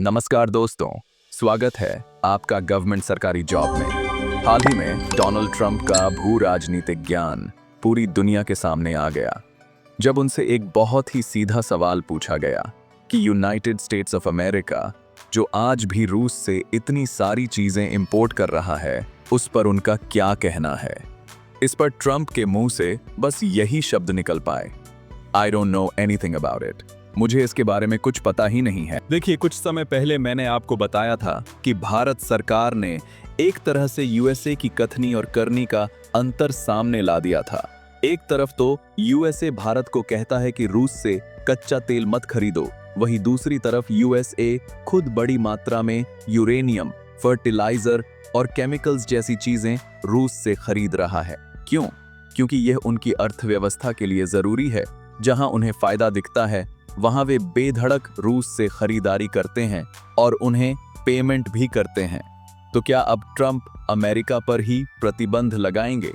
नमस्कार दोस्तों, स्वागत है आपका गवर्नमेंट सरकारी जॉब में। हाल ही में डोनाल्ड ट्रंप का भू राजनीतिक ज्ञान पूरी दुनिया के सामने आ गया जब उनसे एक बहुत ही सीधा सवाल पूछा गया कि यूनाइटेड स्टेट्स ऑफ अमेरिका जो आज भी रूस से इतनी सारी चीजें इंपोर्ट कर रहा है, उस पर उनका क्या कहना है। इस पर ट्रंप के मुंह से बस यही शब्द निकल पाए, I don't know anything about it. मुझे इसके बारे में कुछ पता ही नहीं है। देखिए, कुछ समय पहले मैंने आपको बताया था कि भारत सरकार ने एक तरह से यूएसए की कथनी और करनी का अंतर सामने ला दिया था। एक तरफ तो यूएसए भारत को कहता है कि रूस से कच्चा तेल मत खरीदो, वहीं दूसरी तरफ यूएसए खुद बड़ी मात्रा में यूरेनियम, फर्टिलाइजर और केमिकल्स जैसी चीजें रूस से खरीद रहा है। क्यों? क्योंकि यह उनकी अर्थव्यवस्था के लिए जरूरी है। जहां उन्हें फायदा दिखता है वहां वे बेधड़क रूस से खरीदारी करते हैं और उन्हें पेमेंट भी करते हैं। तो क्या अब ट्रंप अमेरिका पर ही प्रतिबंध लगाएंगे?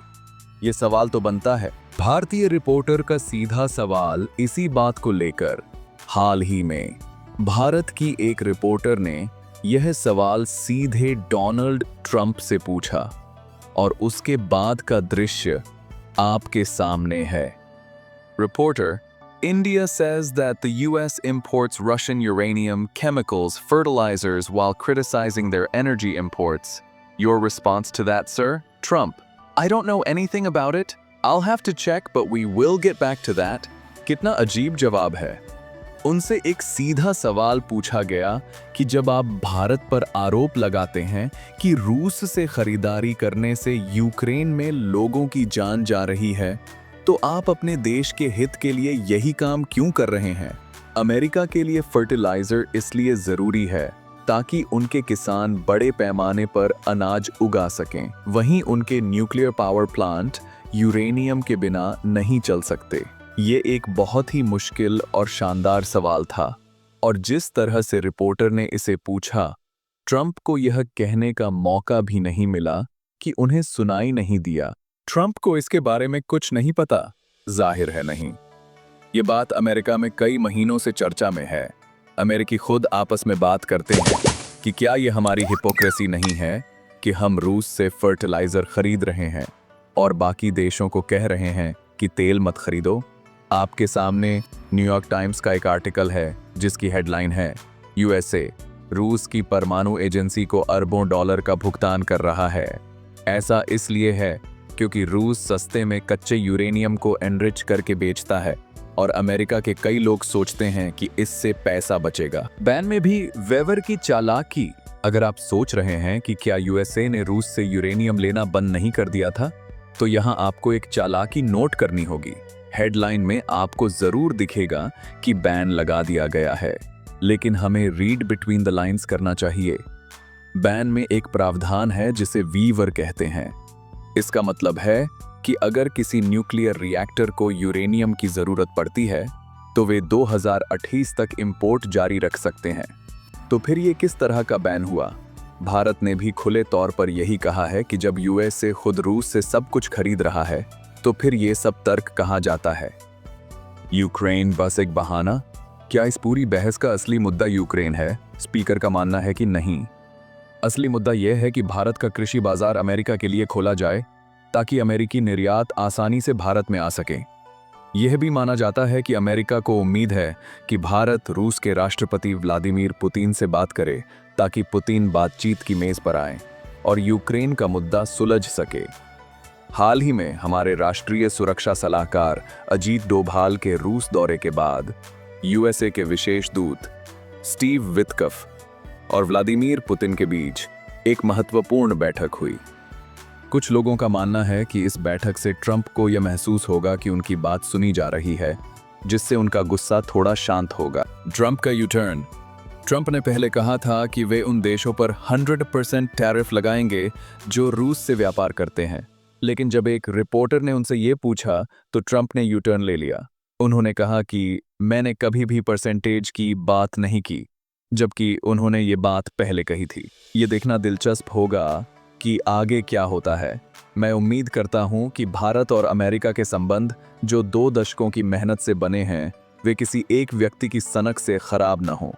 ये सवाल तो बनता है। भारतीय रिपोर्टर का सीधा सवाल इसी बात को लेकर हाल ही में भारत की एक रिपोर्टर ने यह सवाल सीधे डोनाल्ड ट्रंप से पूछा और उसके बाद का दृश्य आपके सामने है। Reporter: India says that the US imports Russian uranium, chemicals, fertilizers while criticizing their energy imports. Your response to that, sir? Trump: I don't know anything about it. I'll have to check, but we will get back to that. कितना अजीब जवाब है। उनसे एक सीधा सवाल पूछा गया कि जब आप भारत पर आरोप लगाते हैं कि रूस से खरीदारी करने से यूक्रेन में लोगों की जान जा रही है, तो आप अपने देश के हित के लिए यही काम क्यों कर रहे हैं? अमेरिका के लिए फर्टिलाइजर इसलिए जरूरी है ताकि उनके किसान बड़े पैमाने पर अनाज उगा सकें। वहीं उनके न्यूक्लियर पावर प्लांट यूरेनियम के बिना नहीं चल सकते। ये एक बहुत ही मुश्किल और शानदार सवाल था, और जिस तरह से रिपोर्टर ने इसे पूछा, ट्रंप को यह कहने का मौका भी नहीं मिला कि उन्हें सुनाई नहीं दिया। ट्रंप को इसके बारे में कुछ नहीं पता? जाहिर है नहीं। ये बात अमेरिका में कई महीनों से चर्चा में है। अमेरिकी खुद आपस में बात करते हैं कि क्या ये हमारी हिपोक्रेसी नहीं है कि हम रूस से फर्टिलाइजर खरीद रहे हैं और बाकी देशों को कह रहे हैं कि तेल मत खरीदो। आपके सामने न्यूयॉर्क टाइम्स का एक आर्टिकल है जिसकी हेडलाइन है, यूएसए रूस की परमाणु एजेंसी को अरबों डॉलर का भुगतान कर रहा है। ऐसा इसलिए है क्योंकि रूस सस्ते में कच्चे यूरेनियम को एनरिच करके बेचता है और अमेरिका के कई लोग सोचते हैं कि इससे पैसा बचेगा। बैन में भी वेवर की चालाकी। अगर आप सोच रहे हैं कि क्या यूएसए ने रूस से यूरेनियम लेना बंद नहीं कर दिया था, तो यहां आपको एक चालाकी नोट करनी होगी। हेडलाइन में आपको जरूर दिखेगा कि बैन लगा दिया गया है, लेकिन हमें रीड बिटवीन द लाइंस करना चाहिए। बैन में एक प्रावधान है जिसे वीवर कहते हैं। इसका मतलब है कि अगर किसी न्यूक्लियर रिएक्टर को यूरेनियम की जरूरत पड़ती है तो वे 2028 तक इंपोर्ट जारी रख सकते हैं। तो फिर ये किस तरह का बैन हुआ? भारत ने भी खुले तौर पर यही कहा है कि जब यूएसए खुद रूस से सब कुछ खरीद रहा है तो फिर ये सब तर्क कहाँ जाता है? यूक्रेन बस एक बहाना? क्या इस पूरी बहस का असली मुद्दा यूक्रेन है? स्पीकर का मानना है कि नहीं। असली मुद्दा यह है कि भारत का कृषि बाजार अमेरिका के लिए खोला जाए ताकि अमेरिकी निर्यात आसानी से भारत में आ सके। यह भी माना जाता है कि अमेरिका को उम्मीद है कि भारत रूस के राष्ट्रपति व्लादिमीर पुतिन से बात करे ताकि पुतिन बातचीत की मेज पर आए और यूक्रेन का मुद्दा सुलझ सके। हाल ही में हमारे राष्ट्रीय सुरक्षा सलाहकार अजीत डोभाल के रूस दौरे के बाद यूएसए के विशेष दूत स्टीव वित्कफ और व्लादिमीर पुतिन के बीच एक महत्वपूर्ण बैठक हुई। कुछ लोगों का मानना है कि इस बैठक से ट्रंप को यह महसूस होगा कि उनकी बात सुनी जा रही है, जिससे उनका गुस्सा थोड़ा शांत होगा। ट्रंप का यूटर्न। ट्रंप ने पहले कहा था कि वे उन देशों पर 100% टैरिफ लगाएंगे जो रूस से व्यापार करते हैं, लेकिन जब एक रिपोर्टर ने उनसे ये पूछा तो ट्रंप ने यूटर्न ले लिया। उन्होंने कहा कि मैंने कभी भी परसेंटेज की बात नहीं की, जबकि उन्होंने ये बात पहले कही थी। ये देखना दिलचस्प होगा कि आगे क्या होता है। मैं उम्मीद करता हूं कि भारत और अमेरिका के संबंध, जो 2 दशकों की मेहनत से बने हैं, वे किसी एक व्यक्ति की सनक से खराब न हों।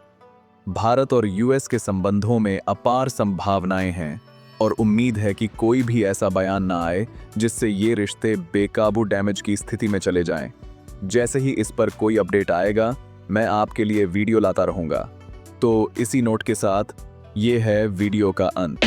भारत और यूएस के संबंधों में अपार संभावनाएं हैं और उम्मीद है कि कोई भी ऐसा बयान ना आए जिससे ये रिश्ते बेकाबू डैमेज की स्थिति में चले जाएं। जैसे ही इस पर कोई अपडेट आएगा, मैं आपके लिए वीडियो लाता रहूंगा। तो इसी नोट के साथ ये है वीडियो का अंत।